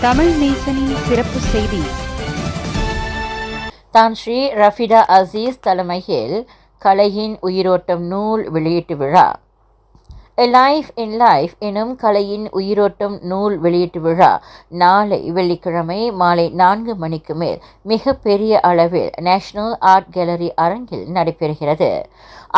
தமிழ் நேசனின் சிறப்பு செய்தி. தான் ஸ்ரீ ரஃபிடா அசீஸ் தலைமையில் கலையின் உயிரோட்டம் நூல் வெளியீட்டு விழா. A Life in Life எனும் கலையின் உயிரோட்டம் நூல் வெளியீட்டு விழா நாளை வெள்ளிக்கிழமை மாலை 4 மணிக்கு மேல் மிக பெரிய அளவில் நேஷனல் ஆர்ட் கேலரி அரங்கில் நடைபெறுகிறது.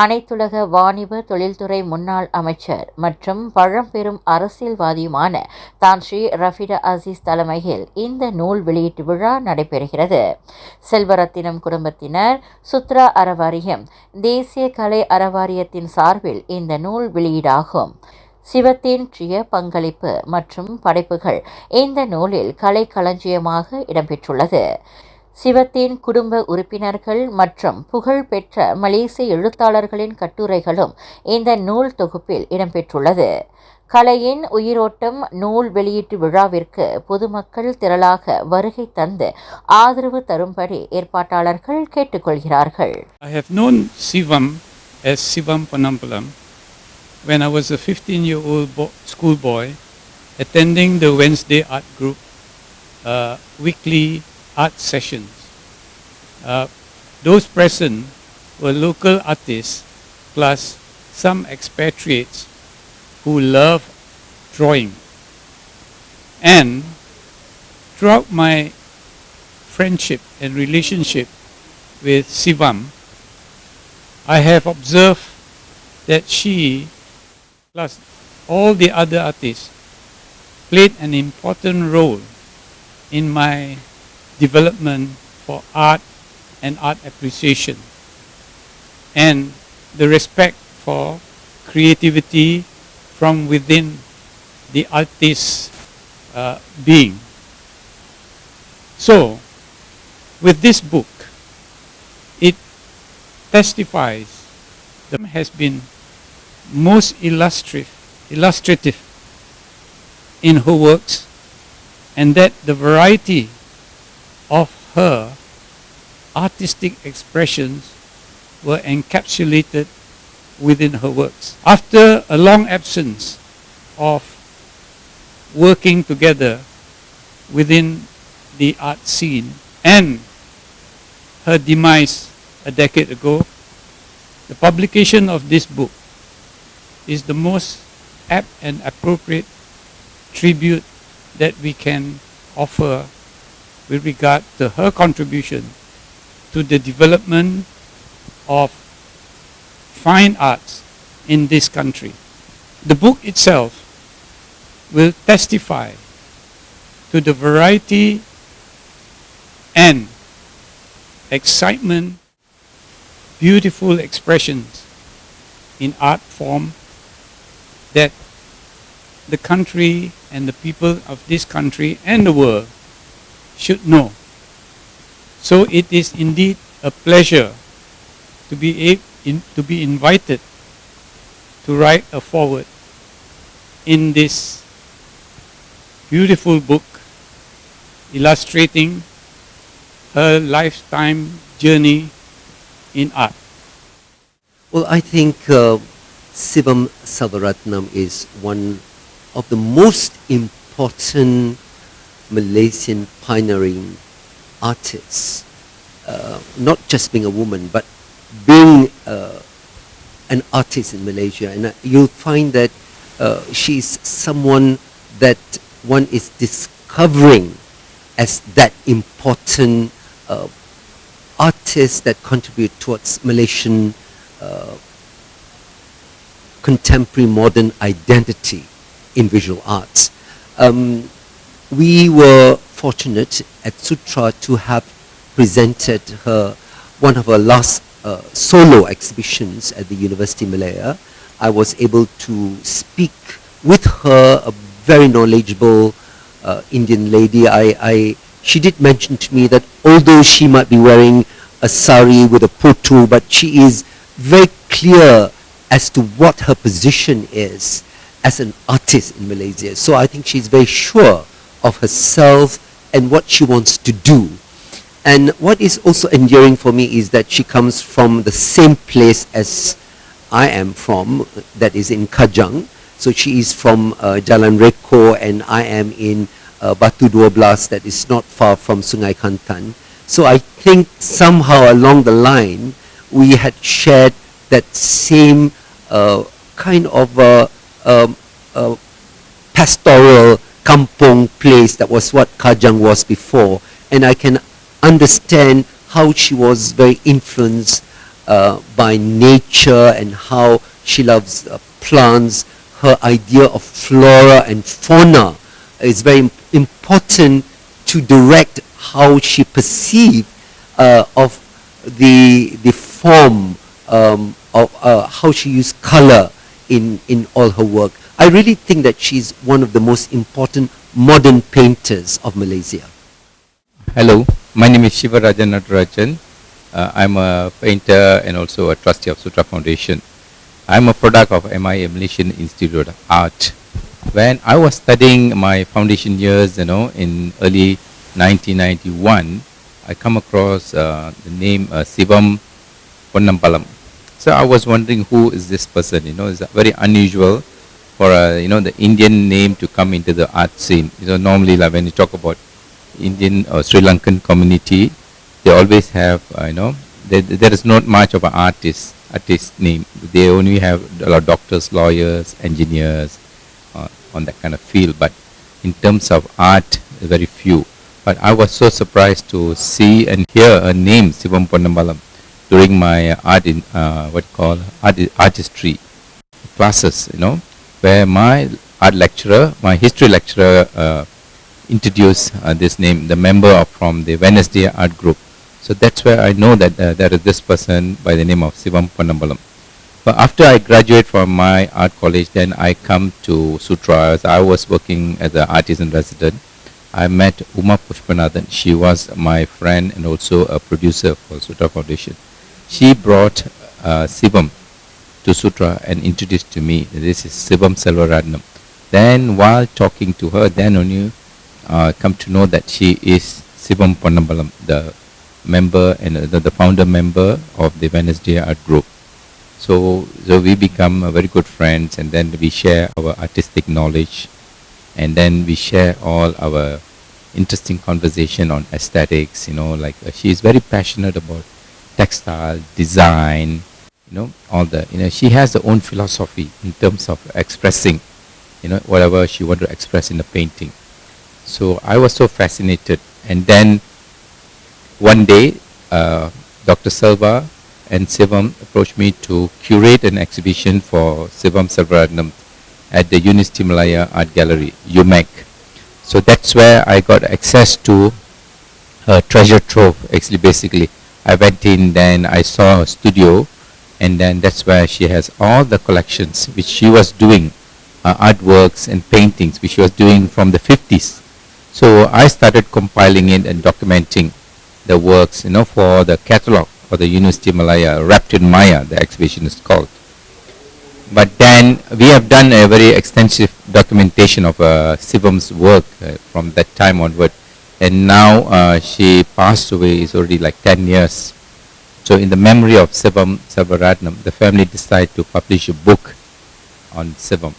அனைத்துலக வாணிப தொழில்துறை முன்னாள் அமைச்சர் மற்றும் பழம்பெரும் அரசியல்வாதியுமான தான் ஸ்ரீ ரஃபிடா அசீஸ் தலைமையில் இந்த நூல் வெளியீட்டு விழா நடைபெறுகிறது. செல்வரத்தினம் குடும்பத்தினர், சுத்ரா அறவாரியம், தேசிய கலை அறவாரியத்தின் சார்பில் இந்த நூல் வெளியீடாகும். சிவத்தின் சுய பங்களிப்பு மற்றும் படைப்புகள் இந்த நூலில் கலை களஞ்சியமாக இடம்பெற்றுள்ளது. சிவத்தின் குடும்ப உறுப்பினர்கள் மற்றும் புகழ்பெற்ற மலேசிய எழுத்தாளர்களின் கட்டுரைகளும் இந்த நூல் தொகுப்பில் இடம்பெற்றுள்ளது. கலையின் உயிரோட்டம் நூல் வெளியீட்டு விழாவிற்கு பொதுமக்கள் திரளாக வருகை தந்து ஆதரவு தரும்படி ஏற்பாட்டாளர்கள் கேட்டுக்கொள்கிறார்கள். I have known Sivam as Sivam Panambalam when I was a 15-year-old schoolboy attending the Wednesday art group weekly art sessions. Those present were local artists plus some expatriates who love drawing. And throughout my friendship and relationship with Sivam, I have observed that she plus all the other artists played an important role in my development for art and art appreciation and the respect for creativity from within the artist's being. So, with this book, it testifies that has been most illustrative in her works, and that the variety of her artistic expressions were encapsulated within her works. After a long absence of working together within the art scene and her demise a decade ago, the publication of this book is the most apt and appropriate tribute that we can offer with regard to her contribution to the development of fine arts in this country. The book itself will testify to the variety and excitement, beautiful expressions in art form that the country and the people of this country and the world should know. So it is indeed a pleasure to be invited to write a foreword in this beautiful book illustrating her lifetime journey in art. Well, I think Sivam Sabaratnam is one of the most important Malaysian pioneering artists, not just being a woman, but being an artist in Malaysia. And you'll find that she's someone that one is discovering as that important artist that contribute towards Malaysian contemporary modern identity in visual arts. We were fortunate at Sutra to have presented her one of her last solo exhibitions at the University Malaya. I was able to speak with her, a very knowledgeable Indian lady. She did mention to me that although she might be wearing a sari with a putu, but she is very clear as to what her position is as an artist in Malaysia. So I think she's very sure of herself and what she wants to do. And what is also endearing for me is that she comes from the same place as I am from, that is in Kajang. So she is from Jalan Reko and I am in Batu 12 that is not far from Sungai Kantan. So I think somehow along the line we had shared that same kind of pastoral kampong place that was what Kajang was before, and I can understand how she was very influenced by nature and how she loves plants. Her idea of flora and fauna is very important to direct how she perceived of the form of how she used color in all her work. I really think that she's one of the most important modern painters of Malaysia. Hello, my name is Shivarajan Natarajan. I'm a painter and also a trustee of Sutra Foundation. I'm a product of MIA Malaysian Institute of Art. When I was studying my foundation years, in early 1991, I come across the name Sivam Ponnampalam. So I was wondering who is this person. It's very unusual for the Indian name to come into the art scene. Normally, like when you talk about Indian or Sri Lankan community, they always have there is not much of an artist name. They only have a lot of doctors, lawyers, engineers on that kind of field. But in terms of art, very few. But I was so surprised to see and hear a name, Sivam Ponnampalam, during my artistry classes, where my art lecturer, my history lecturer, introduced this name, the member from the Wednesday art group. So that's where I know that there is this person by the name of Sivam Ponnampalam. But after I graduate from my art college, then I come to Sutra. As I was working as an artist in resident, I met Uma Pushpanathan. She was my friend and also a producer for Sutra Foundation. She brought Sivam to Sutra and introduced to me. This is Sivam Sabaratnam. Then while talking to her, then only come to know that she is Sivam Ponnampalam, the member and the founder member of the Wednesday Art Group. So we become very good friends, and then we share our artistic knowledge, and then we share all our interesting conversation on aesthetics. She is very passionate about textile design, all the she has her own philosophy in terms of expressing whatever she want to express in the painting. So I was so fascinated, and then one day Dr. Selva and Sivam approached me to curate an exhibition for Sivam Sabaratnam at the University Malaya Art Gallery, UMAC. So that's where I got access to her treasure trove. Actually, basically, I went in, then I saw her studio, and then that's where she has all the collections which she was doing, artworks and paintings which she was doing from the 50s. So I started compiling it and documenting the works, for the catalog for the University of Malaya, Wrapped in Maya, the exhibition is called. But then we have done a very extensive documentation of Sivam's work from that time onward. And now she passed away, it's already like 10 years. So in the memory of Sivam Sabaratnam, the family decided to publish a book on Sivam.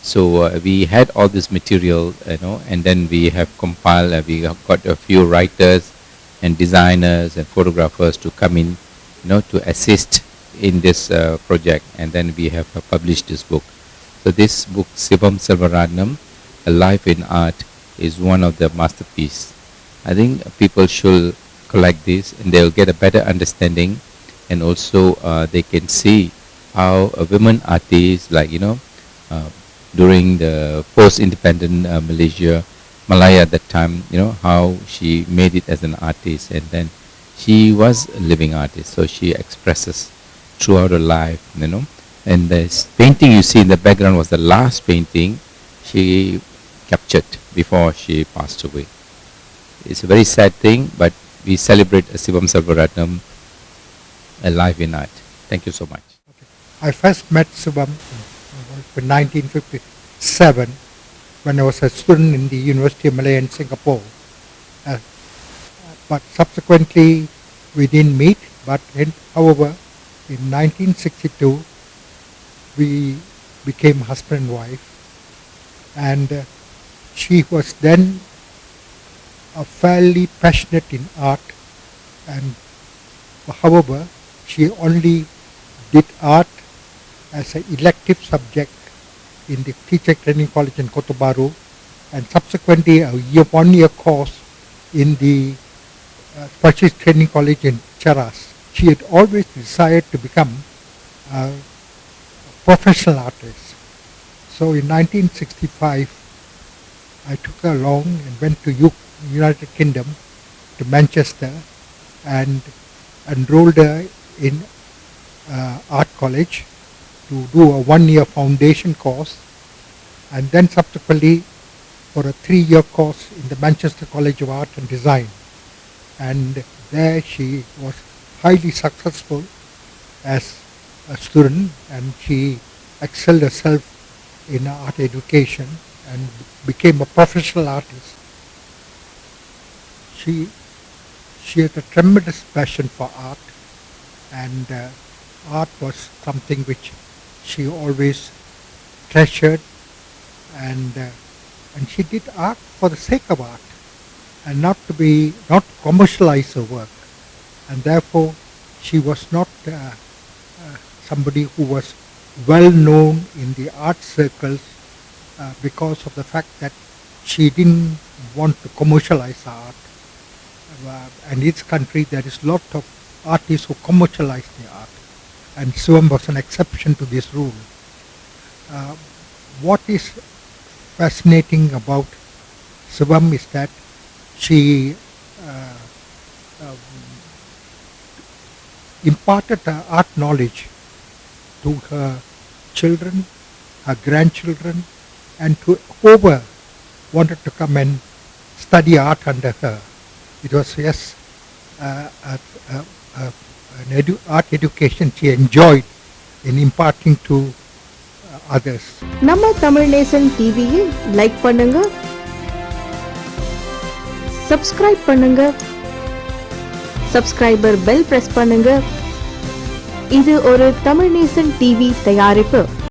So we had all this material, and then we have compiled, we have got a few writers and designers and photographers to come in, to assist in this project, and then we have published this book. So this book, Sivam Sabaratnam, A Life in Art, is one of the masterpieces. I think people should collect this, and they'll get a better understanding, and also they can see how a women artist, like during the post-independent Malaya at that time, how she made it as an artist, and then she was a living artist, so she expresses throughout her life, and this painting you see in the background was the last painting she captured before she passed away. It's a very sad thing, but we celebrate Sivam Sabaratnam, A Life in Art. Thank you so much. I first met Sivam in 1957 when I was a student in the University of Malaya in Singapore. But subsequently we didn't meet, but however in 1962 we became husband and wife, and she was then fairly passionate in art, and however, she only did art as an elective subject in the teacher training college in Kotobaru, and subsequently a 1-year course in the specialist training college in Charas. She had always desired to become a professional artist. So in 1965, I took her along and went to United Kingdom, to Manchester, and enrolled her in art college to do a 1-year foundation course, and then subsequently for a 3-year course in the Manchester College of Art and Design. And there she was highly successful as a student, and she excelled herself in art education and became a professional artist. She had a tremendous passion for art, and art was something which she always treasured, and she did art for the sake of art, and not commercialize her work, and therefore she was not somebody who was well known in the art circles because of the fact that she didn't want to commercialize art. And in this country there is a lot of artists who commercialize the art, and Siam was an exception to this rule. What is fascinating about Siam is that she imparted her art knowledge to her children, her grandchildren, and to whoever wanted to come and study art under her. It was yes, an art education she enjoyed in imparting to others. நம்ம தமிழ் நேசன் டிவியை like பண்ணுங்க, subscribe பண்ணுங்க, subscriber bell press பண்ணுங்க. இது ஒரு தமிழ் நேசன் TV தயாரிப்பு.